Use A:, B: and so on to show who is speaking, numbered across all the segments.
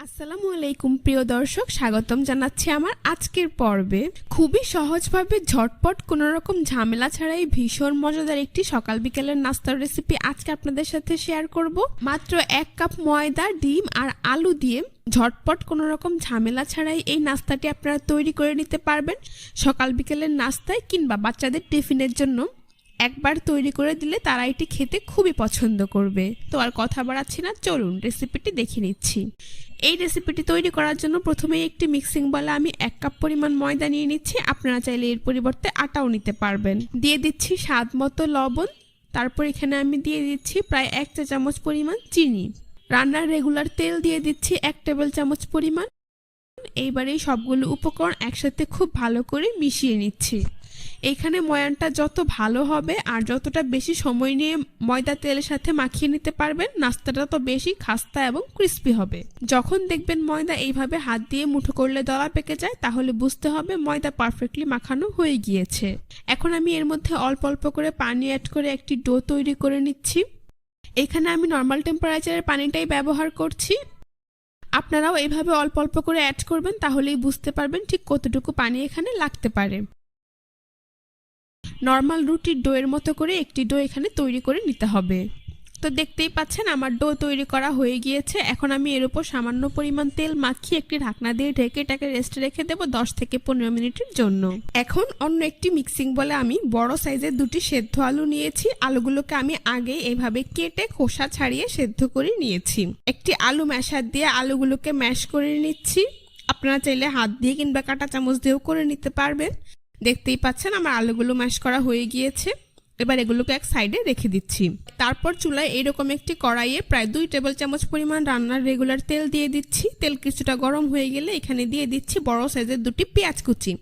A: আসসালামু আলাইকুম প্রিয় দর্শক, স্বাগতম জানাচ্ছি আমার আজকের পর্বে। খুবই সহজভাবে ঝটপট কোনো রকম ঝামেলা ছাড়াই ভীষণ মজাদার একটি সকাল বিকেলের নাস্তার রেসিপি আজকে আপনাদের সাথে শেয়ার করব। মাত্র 1 কাপ ময়দা, ডিম আর আলু দিয়ে ঝটপট কোনো রকম ঝামেলা ছাড়াই এই নাস্তাটি আপনারা তৈরি করে নিতে পারবেন। সকাল বিকেলের নাস্তায় কিংবা বাচ্চাদের টিফিনের জন্য একবার তৈরি করে দিলে তারা এটি খেতে খুবই পছন্দ করবে। তো আর কথা বাড়াচ্ছি না, চলুন রেসিপিটি দেখে নিচ্ছি। এই রেসিপিটি তৈরি করার জন্য প্রথমে একটি মিক্সিং বলে আমি 1 কাপ পরিমাণ ময়দা নিয়ে নিচ্ছি। আপনারা চাইলে এর পরিবর্তে আটাও নিতে পারবেন। দিয়ে দিচ্ছি স্বাদ মতো লবণ। তারপর এখানে আমি দিয়ে দিচ্ছি প্রায় 1 চা চামচ পরিমাণ চিনি। রান্নার রেগুলার তেল দিয়ে দিচ্ছি 1 টেবিল চামচ পরিমাণ। এইবার এই সবগুলো উপকরণ একসাথে খুব ভালো করে মিশিয়ে নিচ্ছি। এখানে ময়ানটা যত ভালো হবে আর যতটা বেশি সময় নিয়ে ময়দা তেলের সাথে মাখিয়ে নিতে পারবেন, নাস্তাটা তো বেশি খাস্তা এবং ক্রিস্পি হবে। যখন দেখবেন ময়দা এইভাবে হাত দিয়ে মুঠো করলে দলা পেকে যায়, তাহলে বুঝতে হবে ময়দা পারফেক্টলি মাখানো হয়ে গিয়েছে। এখন আমি এর মধ্যে অল্প অল্প করে পানি অ্যাড করে একটি ডো তৈরি করে নিচ্ছি। এখানে আমি নর্মাল টেম্পারেচারের পানিটাই ব্যবহার করছি। আপনারাও এইভাবে অল্প অল্প করে অ্যাড করবেন, তাহলেই বুঝতে পারবেন ঠিক কতটুকু পানি এখানে লাগতে পারে। নর্মাল রুটির ডোয়ের মতো করে একটি ডো এখানে তৈরি করে নিতে হবে। তো দেখতেই পাচ্ছেন আমার ডো তৈরি করা হয়ে গিয়েছে। এখন আমি এর উপর সামান্য পরিমাণ তেল মাখিয়ে একটি ঢাকনা দিয়ে ঢেকে এটাকে রেস্টে রেখে দেবো 10 থেকে 15 মিনিটের জন্য। এখন অন্য একটি মিক্সিং বলে আমি বড় সাইজের 2টি সেদ্ধ আলু নিয়েছি। আলুগুলোকে আমি আগে এইভাবে কেটে খোসা ছাড়িয়ে সেদ্ধ করে নিয়েছি। একটি আলু ম্যাশার দিয়ে আলুগুলোকে ম্যাশ করে নিচ্ছি। আপনারা চাইলে হাত দিয়ে কিংবা কাঁটা চামচ দিয়েও করে নিতে পারবেন। দেখতেই পাচ্ছেন আমার আলুগুলো ম্যাশ করা হয়ে গিয়েছে। এবার এগুলোকে এক সাইডে রেখে দিচ্ছি। তারপর চুলায় এইরকম একটি কড়াইয়ে প্রায় 2 টেবিল চামচ পরিমাণ রান্নার রেগুলার তেল দিয়ে দিচ্ছি। তেল কিছুটা গরম হয়ে গেলে এখানে দিয়ে দিচ্ছি বড় সাইজের 2টি পেঁয়াজ কুচি।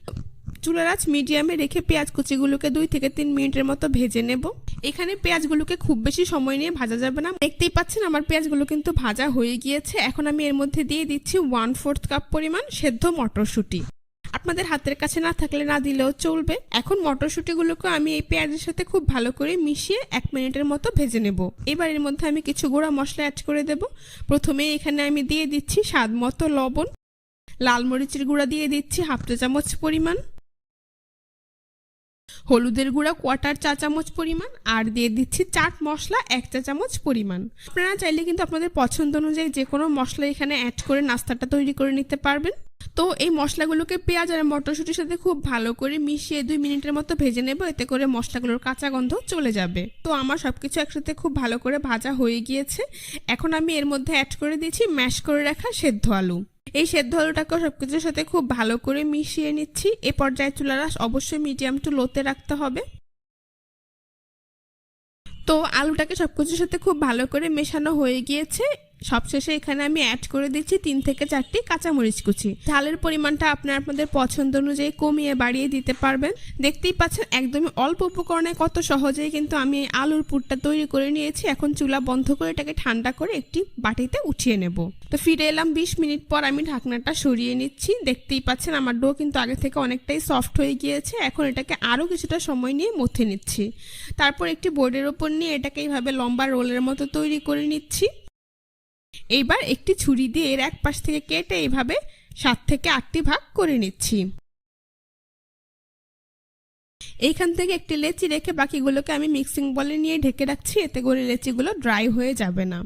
A: চুলার আঁচ মিডিয়ামে রেখে পেঁয়াজ কুচিগুলোকে 2 থেকে 3 মিনিটের মতো ভেজে নেব। এখানে পেঁয়াজগুলোকে খুব বেশি সময় নিয়ে ভাজা যাবে না। দেখতেই পাচ্ছেন আমার পেঁয়াজগুলো কিন্তু ভাজা হয়ে গিয়েছে। এখন আমি এর মধ্যে দিয়ে দিচ্ছি 1/4 কাপ পরিমাণ সেদ্ধ মটরশুঁটি। আপনাদের হাতের কাছে না থাকলে না দিলেও চলবে। এখন মটরশুঁটিগুলোকে আমি এই পেঁয়াজের সাথে খুব ভালো করে মিশিয়ে 1 মিনিটের মতো ভেজে নেব। এবার এর মধ্যে আমি কিছু গুঁড়া মশলা অ্যাড করে দেব। প্রথমে এখানে আমি দিয়ে দিচ্ছি স্বাদ মতো লবণ, লাল মরিচের গুঁড়া দিয়ে দিচ্ছি 1/2 চা চামচ পরিমাণ, হলুদের গুঁড়া 1/4 চা চামচ পরিমাণ, আর দিয়ে দিচ্ছি চাট মশলা 1 চা চামচ পরিমাণ। আপনারা চাইলে কিন্তু আপনাদের পছন্দ অনুযায়ী যে কোনো মশলা এখানে অ্যাড করে নাস্তাটা তৈরি করে নিতে পারবেন। তো এই মশলাগুলোকে পেঁয়াজ আর মটরশুঁটির সাথে খুব ভালো করে মিশিয়ে 2 মিনিটের মতো ভেজে নেব। এতে করে মশলাগুলোর কাঁচা গন্ধ চলে যাবে। তো আমার সবকিছু একসাথে খুব ভালো করে ভাজা হয়ে গিয়েছে। এখন আমি এর মধ্যে অ্যাড করে দিচ্ছি ম্যাশ করে রাখা সেদ্ধ আলু। এই সেদ্ধ আলুটাকেও সবকিছুর সাথে খুব ভালো করে মিশিয়ে নিচ্ছি। এ পর্যায়ে চুলার আঁচ অবশ্যই মিডিয়াম টু লোতে রাখতে হবে। তো আলুটাকে সবকিছুর সাথে খুব ভালো করে মেশানো হয়ে গিয়েছে। সবশেষে এখানে আমি অ্যাড করে দিচ্ছি 3 থেকে 4টি কাঁচামরিচ কুচি। ঝালের পরিমাণটা আপনাদের পছন্দ অনুযায়ী কমিয়ে বাড়িয়ে দিতে পারবেন। দেখতেই পাচ্ছেন একদমই অল্প উপকরণে কত সহজেই কিন্তু আমি আলুর পুরটা তৈরি করে নিয়েছি। এখন চুলা বন্ধ করে এটাকে ঠান্ডা করে একটি বাটিতে উঠিয়ে নেব। তো ফিরে এলাম 20 মিনিট পর। আমি ঢাকনাটা সরিয়ে নিচ্ছি। দেখতেই পাচ্ছেন আমার ডো কিন্তু আগে থেকে অনেকটাই সফট হয়ে গিয়েছে। এখন এটাকে আরও কিছুটা সময় নিয়ে মথে নিচ্ছি। তারপর একটি বোর্ডের ওপর নিয়ে এটাকে এইভাবে লম্বা রোলের মতো তৈরি করে নিচ্ছি। এইবার একটি ছুরি দিয়ে এর এক পাশ থেকে কেটে এইভাবে 7 থেকে 8টি ভাগ করে নিচ্ছি। এইখান থেকে একটি লেচি রেখে বাকিগুলোকে আমি মিক্সিং বলে নিয়ে ঢেকে রাখছি। এতে করে লেচিগুলো ড্রাই হয়ে যাবে না।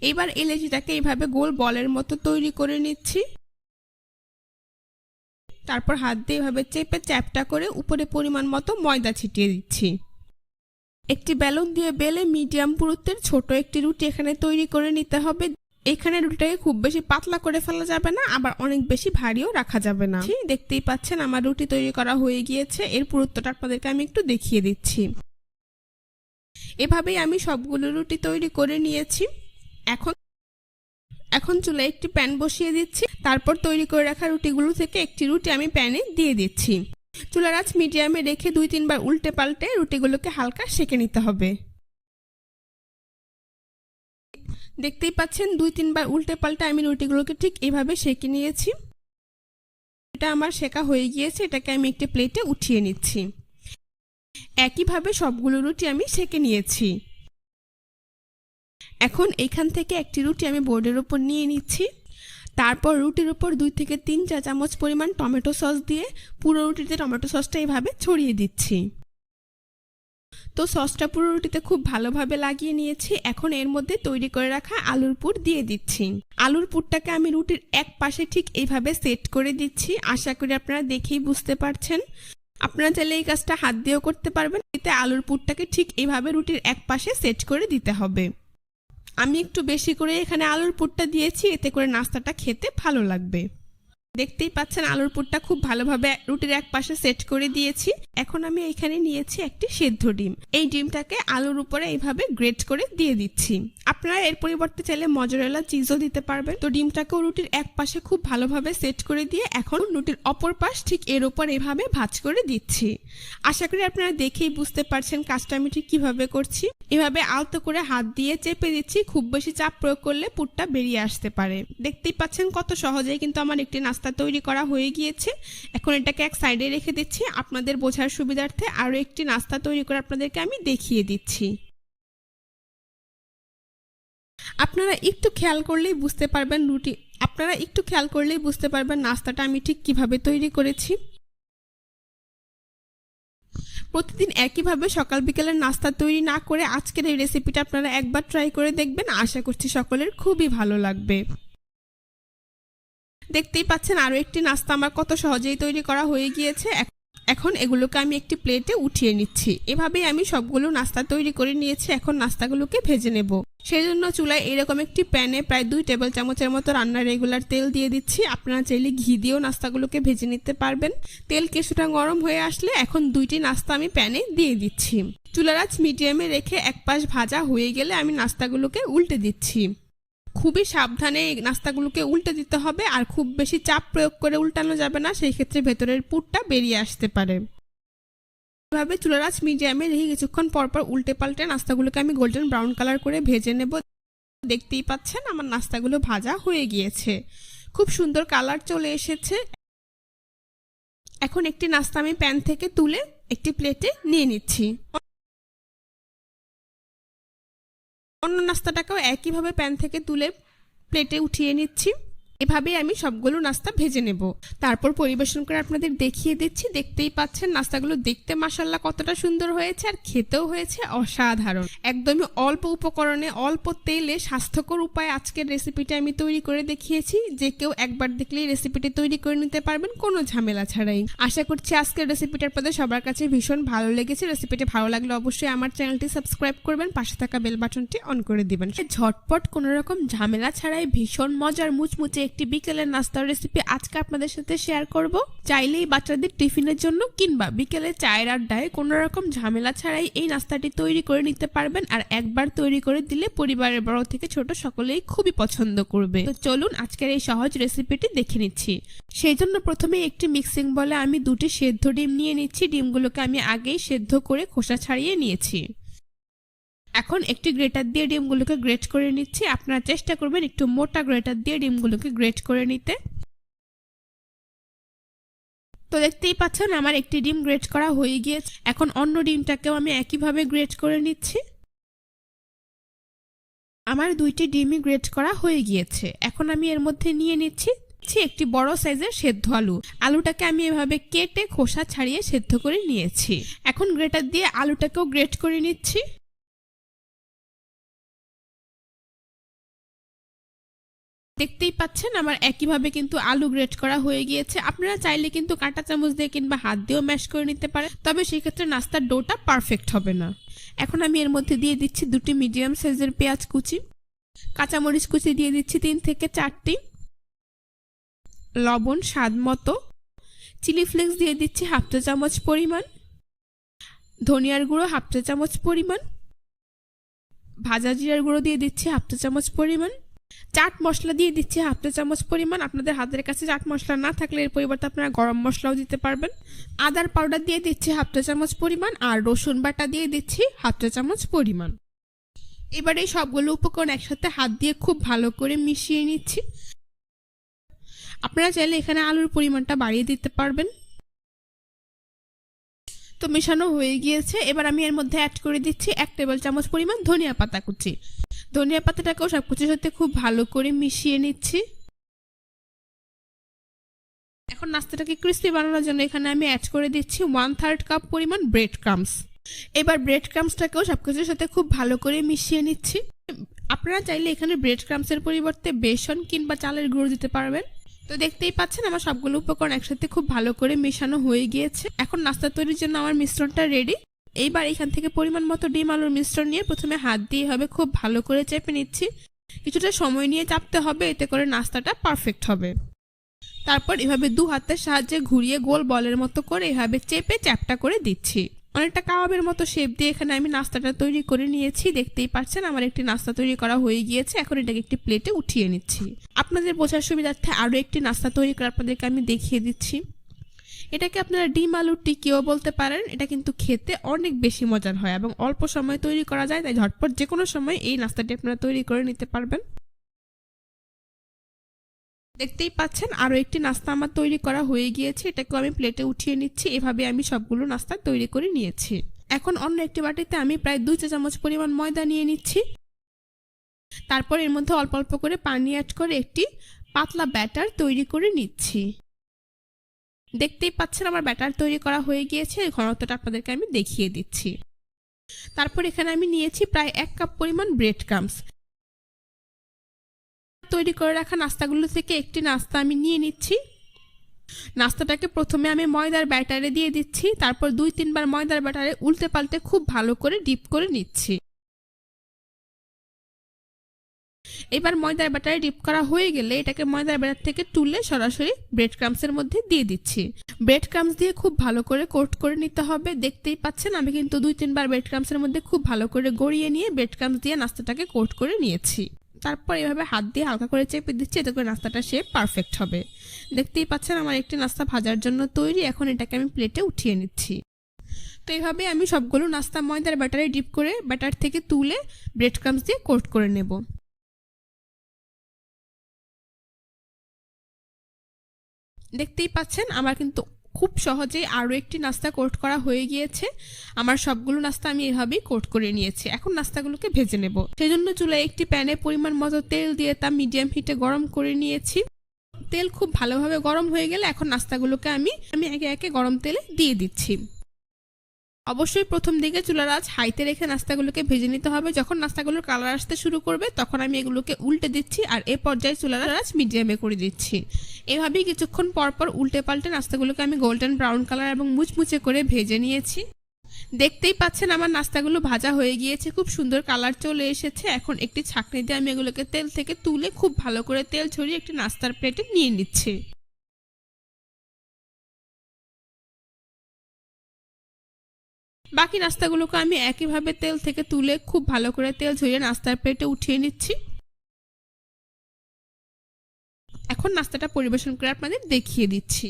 A: এবার এই লেচিটাকে এইভাবে গোল বলের মতো তৈরি করে নিচ্ছি। তারপর হাত দিয়ে এভাবে চেপে চ্যাপটা করে উপরে পরিমাণ মতো ময়দা ছিটিয়ে দিচ্ছি। একটি বেলুন দিয়ে বেলে মিডিয়াম পুরুত্বের ছোট একটি রুটি এখানে তৈরি করে নিতে হবে। এখানে রুটিটাকে খুব বেশি পাতলা করে ফেলা যাবে না, আবার অনেক বেশি ভারীও রাখা যাবে না। দেখতেই পাচ্ছেন আমার রুটি তৈরি করা হয়ে গিয়েছে। এর পুরুত্বটা আপনাদেরকে আমি একটু দেখিয়ে দিচ্ছি। এভাবেই আমি সবগুলো রুটি তৈরি করে নিয়েছি। এখন চুলায় একটি প্যান বসিয়ে দিচ্ছি। তারপর তৈরি করে রাখা রুটিগুলো থেকে একটি রুটি আমি প্যানে দিয়ে দিচ্ছি। চুলার আঁচ মিডিয়ামে রেখে 2-3 বার উল্টে পাল্টে রুটিগুলোকে হালকা সেঁকে নিতে হবে। দেখতেই পাচ্ছেন 2-3 বার উল্টে পাল্টে আমি রুটিগুলোকে ঠিক এইভাবে সেঁকে নিয়েছি। এটা আমার সেঁকা হয়ে গিয়েছে। এটাকে আমি একটি প্লেটে উঠিয়ে নিচ্ছি। একইভাবে সবগুলো রুটি আমি সেঁকে নিয়েছি। এখন এখান থেকে একটি রুটি আমি বোর্ডের উপর নিয়ে নিচ্ছি। তারপর রুটির উপর 2 থেকে 3 চা চামচ পরিমাণ টমেটো সস দিয়ে পুরো রুটিতে টমেটো সসটা এইভাবে ছড়িয়ে দিচ্ছি। তো সসটা পুরো রুটিতে খুব ভালোভাবে লাগিয়ে নিয়েছি। এখন এর মধ্যে তৈরি করে রাখা আলুর পুর দিয়ে দিচ্ছি। আলুর পুরটাকে আমি রুটির এক পাশে ঠিক এইভাবে সেট করে দিচ্ছি। আশা করি আপনারা দেখেই বুঝতে পারছেন। আপনারা চাইলে এই কাজটা হাত দিয়েও করতে পারবেন। এতে আলুর পুরটাকে ঠিক এইভাবে রুটির এক পাশে সেট করে দিতে হবে। আমি একটু বেশি করে এখানে আলুর পুরটা দিয়েছি, এতে করে নাস্তাটা খেতে ভালো লাগবে। দেখতেই পাচ্ছেন আলুর পুরটা খুব ভালোভাবে রুটির এক পাশে সেট করে দিয়েছি। এখন আমি এখানে নিয়েছি একটি সেদ্ধ ডিম। এই ডিমটাকে আলুর উপরে এইভাবে গ্রেট করে দিয়ে দিচ্ছি। আপনারা এর পরিবর্তে চাইলে মজরেলা চিজও দিতে পারবেন। তো ডিমটাকেও রুটির এক পাশে খুব ভালোভাবে সেট করে দিয়ে এখন রুটির অপর পাশ ঠিক এর উপর এইভাবে ভাঁজ করে দিচ্ছি। আশা করি আপনারা দেখেই বুঝতে পারছেন কাজটা আমি ঠিক কিভাবে করছি। এভাবে আলতো করে হাত দিয়ে চেপে দিচ্ছি। খুব বেশি চাপ প্রয়োগ করলে পুরটা বেরিয়ে আসতে পারে। দেখতেই পাচ্ছেন কত সহজেই কিন্তু আমার একটি নাস্তা তৈরি করা হয়ে গিয়েছে। এখন এটাকে এক সাইডে রেখে দিচ্ছি। আপনাদের বোঝার সুবিধার্থে আরো একটি নাস্তা তৈরি করে আপনাদেরকে আমি দেখিয়ে দিচ্ছি। আপনারা একটু খেয়াল করলেই বুঝতে পারবেন নাস্তাটা আমি ঠিক কিভাবে তৈরি করেছি। প্রতিদিন একইভাবে সকাল বিকেলের নাস্তা তৈরি না করে আজকের এই রেসিপিটা আপনারা একবার ট্রাই করে দেখবেন। আশা করছি সকলের খুবই ভালো লাগবে। দেখতেই পাচ্ছেন আরো একটি নাস্তা আমার কত সহজেই তৈরি করা হয়ে গিয়েছে। এখন এগুলোকে আমি একটি প্লেটে উঠিয়ে নিচ্ছি। এভাবেই আমি সবগুলো নাস্তা তৈরি করে নিয়েছি। এখন নাস্তাগুলোকে ভেজে নেব। সেই জন্য চুলায় এরকম একটি প্যানে প্রায় 2 টেবিল চামচের মতো রান্নার রেগুলার তেল দিয়ে দিচ্ছি। আপনারা চাইলে ঘি দিয়েও নাস্তাগুলোকে ভেজে নিতে পারবেন। তেল কিছুটা গরম হয়ে আসলে এখন 2টি নাস্তা আমি প্যানে দিয়ে দিচ্ছি। চুলার আঁচ মিডিয়ামে রেখে এক পাশ ভাজা হয়ে গেলে আমি নাস্তাগুলোকে উল্টে দিচ্ছি। খুবই সাবধানে এই নাস্তাগুলোকে উল্টে দিতে হবে, আর খুব বেশি চাপ প্রয়োগ করে উল্টানো যাবে না, সেই ক্ষেত্রে ভেতরের পুরটা বেরিয়ে আসতে পারে। এভাবে চুলার আঁচ মিডিয়ামে রেখে কিছুক্ষণ পরপর উল্টে পাল্টে নাস্তাগুলোকে আমি গোল্ডেন ব্রাউন কালার করে ভেজে নেব। দেখতেই পাচ্ছেন আমার নাস্তাগুলো ভাজা হয়ে গিয়েছে, খুব সুন্দর কালার চলে এসেছে। এখন একটি নাস্তা আমি প্যান থেকে তুলে একটি প্লেটে নিয়ে নিচ্ছি। অন্য নাস্তাটাকেও একইভাবে প্যান থেকে তুলে প্লেটে উঠিয়ে নিচ্ছি। এভাবেই আমি সবগুলো নাস্তা ভেজে নেব। তারপর পরিবেশন করে আপনাদের দেখিয়ে দিচ্ছি। দেখতেই পাচ্ছেন নাস্তাগুলো দেখতে মাশাআল্লাহ কতটা সুন্দর হয়েছে, আর খেতেও হয়েছে অসাধারণ। একদমই অল্প উপকরণে অল্প তেলে স্বাস্থ্যকর উপায়ে আজকের রেসিপিটা আমি তৈরি করে দেখিয়েছি। যে কেউ একবার দেখলেই রেসিপিটি তৈরি করে নিতে পারবেন কোনো ঝামেলা ছাড়াই। আশা করছি আজকের রেসিপিটা আপনাদের সবার কাছে ভীষণ ভালো লেগেছে। রেসিপিটি ভালো লাগলে অবশ্যই আমার চ্যানেলটি সাবস্ক্রাইব করবেন, পাশে থাকা বেল বাটনটি অন করে দিবেন। ঝটপট কোনো রকম ঝামেলা ছাড়াই ভীষণ মজার মুচমুচে একটি বিকেলের নাস্তার রেসিপি আজকে আপনাদের সাথে শেয়ার করব। চাইলেই বাচ্চাদের টিফিনের জন্য কিংবা বিকেলে চায়ের আড্ডায় কোনো রকম ঝামেলা ছাড়াই এই নাস্তাটি তৈরি করে নিতে পারবেন। আর একবার তৈরি করে দিলে পরিবারের বড় থেকে ছোট সকলেই খুবই পছন্দ করবে। তো চলুন আজকের এই সহজ রেসিপিটি দেখে নিচ্ছি। সেই জন্য প্রথমে একটি মিক্সিং বলে আমি 2টি সেদ্ধ ডিম নিয়ে নিচ্ছি। ডিমগুলোকে আমি আগেই সেদ্ধ করে খোসা ছাড়িয়ে নিয়েছি। এখন একটি গ্রেটার দিয়ে ডিমগুলোকে গ্রেট করে নিচ্ছি। আপনারা চেষ্টা করবেন একটু মোটা গ্রেটার দিয়ে ডিমগুলোকে গ্রেট করে নিতে। তো দেখতেই পাচ্ছেন আমার একটি ডিম গ্রেট করা হয়ে গিয়েছে। এখন অন্য ডিমটাকেও আমি একইভাবে গ্রেট করে নিচ্ছি। আমার 2টি ডিমই গ্রেট করা হয়ে গিয়েছে। এখন আমি এর মধ্যে নিয়ে নিচ্ছি একটি বড় সাইজের সেদ্ধ আলু। আলুটাকে আমি এভাবে কেটে খোসা ছাড়িয়ে সেদ্ধ করে নিয়েছি। এখন গ্রেটার দিয়ে আলুটাকেও গ্রেট করে নিচ্ছি। দেখতেই পাচ্ছেন আমার একইভাবে কিন্তু আলু গ্রেট করা হয়ে গিয়েছে। আপনারা চাইলে কিন্তু কাঁটা চামচ দিয়ে কিংবা হাত দিয়েও ম্যাশ করে নিতে পারেন, তবে সেই ক্ষেত্রে নাস্তার ডোটা পারফেক্ট হবে না। এখন আমি এর মধ্যে দিয়ে দিচ্ছি 2টি মিডিয়াম সাইজের পেঁয়াজ কুচি, কাঁচামরিচ কুচি দিয়ে দিচ্ছি 3 থেকে 4টি, লবণ স্বাদ মতো, চিলি ফ্লেক্স দিয়ে দিচ্ছি 1/2 চা চামচ পরিমাণ, ধনিয়ার গুঁড়ো 1/2 চা চামচ পরিমাণ, ভাজা জিরার গুঁড়ো দিয়ে দিচ্ছি 1/2 চা চামচ পরিমাণ, চাট মশলা দিয়ে দিচ্ছি 1/2 চা চামচ পরিমাণ। আপনাদের হাতের কাছে চাট মশলা না থাকলে এর পরিবর্তে আপনারা গরম মশলাও দিতে পারবেন। আদার পাউডার দিয়ে দিচ্ছি 1/2 চা চামচ পরিমাণ, আর রসুন বাটা দিয়ে দিচ্ছি 1/2 চা চামচ পরিমাণ। এবার এই সবগুলো উপকরণ একসাথে হাত দিয়ে খুব ভালো করে মিশিয়ে নিচ্ছি। আপনারা চাইলে এখানে আলুর পরিমাণটা বাড়িয়ে দিতে পারবেন। তো মেশানো হয়ে গিয়েছে। এবার আমি এর মধ্যে অ্যাড করে দিচ্ছি 1 টেবিল চামচ পরিমাণ ধনিয়া পাতা কুচি। ধনিয়া পাতাটাকেও সবকিছুর সাথে খুব ভালো করে মিশিয়ে নিচ্ছি। এখন নাস্তাটাকে ক্রিস্পি বানানোর জন্য এখানে আমি অ্যাড করে দিচ্ছি 1/3 কাপ পরিমাণ ব্রেড ক্রাম্বস। এবার ব্রেড ক্রাম্বসটাকেও সবকিছুর সাথে খুব ভালো করে মিশিয়ে নিচ্ছি। আপনারা চাইলে এখানে ব্রেড ক্রাম্বসের পরিবর্তে বেসন কিংবা চালের গুঁড়ো দিতে পারবেন। তো দেখতেই পাচ্ছেন আমার সবগুলো উপকরণ একসাথে খুব ভালো করে মেশানো হয়ে গিয়েছে। এখন নাস্তা তৈরির জন্য আমার মিশ্রণটা রেডি। এইবার এখান থেকে পরিমাণ মতো ডিম আলুর মিশ্রণ নিয়ে প্রথমে হাত দিয়ে হবে খুব ভালো করে চেপে নিচ্ছি। কিছুটা সময় নিয়ে চাপতে হবে, এতে করে নাস্তাটা পারফেক্ট হবে। তারপর এভাবে 2 হাতের সাহায্যে ঘুরিয়ে গোল বলের মতো করে এভাবে চেপে চ্যাপটা করে দিচ্ছি। অনেকটা কাবাবের মতো শেপ দিয়ে এখানে আমি নাস্তাটা তৈরি করে নিয়েছি। দেখতেই পাচ্ছেন আমার একটি নাস্তা তৈরি করা হয়ে গিয়েছে। এখন এটাকে একটি প্লেটে উঠিয়ে নিচ্ছি। আপনাদের বোঝার সুবিধার্থে আরও একটি নাস্তা তৈরি করে আপনাদেরকে আমি দেখিয়ে দিচ্ছি। এটাকে আপনারা ডিম আলুর টিকিও বলতে পারেন। এটা কিন্তু খেতে অনেক বেশি মজার হয় এবং অল্প সময় তৈরি করা যায়, তাই ঝটপট যে কোনো সময় এই নাস্তাটি আপনারা তৈরি করে নিতে পারবেন। দেখতেই পাচ্ছেন আরও একটি নাস্তা আমার তৈরি করা হয়ে গিয়েছে। এটাকেও আমি প্লেটে উঠিয়ে নিচ্ছি। এভাবে আমি সবগুলো নাস্তা তৈরি করে নিয়েছি। এখন অন্য একটি বাটিতে আমি প্রায় 2 চা চামচ পরিমাণ ময়দা নিয়ে নিচ্ছি। তারপর এর মধ্যে অল্প অল্প করে পানি অ্যাড করে একটি পাতলা ব্যাটার তৈরি করে নিচ্ছি। দেখতেই পাচ্ছেন আমার ব্যাটার তৈরি করা হয়ে গিয়েছে। ঘনত্বটা আপনাদেরকে আমি দেখিয়ে দিচ্ছি। তারপর এখানে আমি নিয়েছি প্রায় 1 কাপ পরিমাণ ব্রেড ক্রাম্বস। তৈরি করে রাখা নাস্তাগুলো থেকে একটি নাস্তা আমি নিয়ে নিচ্ছি। নাস্তাটাকে প্রথমে আমি ময়দার ব্যাটারে দিয়ে দিচ্ছি। তারপর 2-3 বার ময়দার ব্যাটারে উল্টে পাল্টে খুব ভালো করে ডিপ করে নিচ্ছি। এবার ময়দার ব্যাটারে ডিপ করা হয়ে গেলে এটাকে ময়দার ব্যাটার থেকে তুলে সরাসরি ব্রেড ক্রাম্বসের মধ্যে দিয়ে দিচ্ছি। ব্রেড ক্রাম্বস দিয়ে খুব ভালো করে কোট করে নিতে হবে। দেখতেই পাচ্ছেন আমি কিন্তু 2-3 বার ব্রেড ক্রাম্বসের মধ্যে খুব ভালো করে গড়িয়ে নিয়ে ব্রেড ক্রাম্বস দিয়ে নাস্তাটাকে কোট করে নিয়েছি। তারপর এভাবে হাত দিয়ে হালকা করে চেপে দিচ্ছি, এতে করে নাস্তাটা শেপ পারফেক্ট হবে। দেখতেই পাচ্ছেন আমার একটি নাস্তা ভাজার জন্য তৈরি। এখন এটাকে আমি প্লেটে উঠিয়ে নিচ্ছি। তো এইভাবে আমি সবগুলো নাস্তা ময়দার ব্যাটারে ডিপ করে ব্যাটার থেকে তুলে ব্রেড ক্রাম্বস দিয়ে কোট করে নেব। দেখতেই পাচ্ছেন আমার কিন্তু খুব সহজেই আরও একটি নাস্তা কোট করা হয়ে গিয়েছে। আমার সবগুলো নাস্তা আমি এভাবেই কোট করে নিয়েছি। এখন নাস্তাগুলোকে ভেজে নেব। সেজন্য চুলায় একটি প্যানে পরিমাণ মতো তেল দিয়ে তা মিডিয়াম হিটে গরম করে নিয়েছি। তেল খুব ভালোভাবে গরম হয়ে গেলে এখন নাস্তাগুলোকে আমি একে একে গরম তেলে দিয়ে দিচ্ছি। অবশ্যই প্রথম দিকে চুলার আঁচ হাইতে রেখে নাস্তাগুলোকে ভেজে নিতে হবে। যখন নাস্তাগুলোর কালার আসতে শুরু করবে তখন আমি এগুলোকে উল্টে দিচ্ছি, আর এ পর্যায়ে চুলার আঁচ মিডিয়ামে করে দিচ্ছি। এভাবেই কিছুক্ষণ পর পর উল্টে পাল্টে নাস্তাগুলোকে আমি গোল্ডেন ব্রাউন কালার এবং মুচমুচে করে ভেজে নিয়েছি। দেখতেই পাচ্ছেন আমার নাস্তাগুলো ভাজা হয়ে গিয়েছে, খুব সুন্দর কালার চলে এসেছে। এখন একটি ছাঁকনি দিয়ে আমি এগুলোকে তেল থেকে তুলে খুব ভালো করে তেল ছড়িয়ে একটি নাস্তার প্লেটে নিয়ে নিচ্ছি। বাকি নাস্তাগুলোকে আমি একইভাবে তেল থেকে তুলে খুব ভালো করে তেল ঝরিয়ে নাস্তার প্লেটে উঠিয়ে নিচ্ছি। এখন নাস্তাটা পরিবেশন করে আপনাদের দেখিয়ে দিচ্ছি।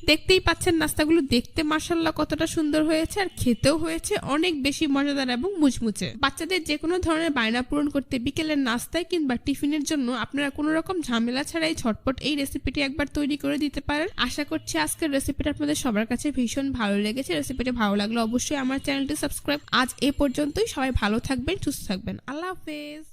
A: দেখতেই পাচ্ছেন নাস্তাগুলো দেখতে মাশাআল্লাহ কতটা সুন্দর হয়েছে, আর খেতেও হয়েছে অনেক বেশি মজাদার এবং মুচমুচে। বাচ্চাদের যে কোনো ধরনের বায়না পূরণ করতে বিকেলের নাস্তায় কিংবা টিফিনের জন্য আপনারা কোনো রকম ঝামেলা ছাড়াই ঝটপট এই রেসিপিটি একবার তৈরি করে দিতে পারেন। আশা করছি আজকের রেসিপিটা আপনাদের সবার কাছে ভীষণ ভালো লেগেছে। রেসিপিটা ভালো লাগলে অবশ্যই আমার চ্যানেলটি সাবস্ক্রাইব। আজ এ পর্যন্তই। সবাই ভালো থাকবেন, সুস্থ থাকবেন। আল্লাহ হাফেজ।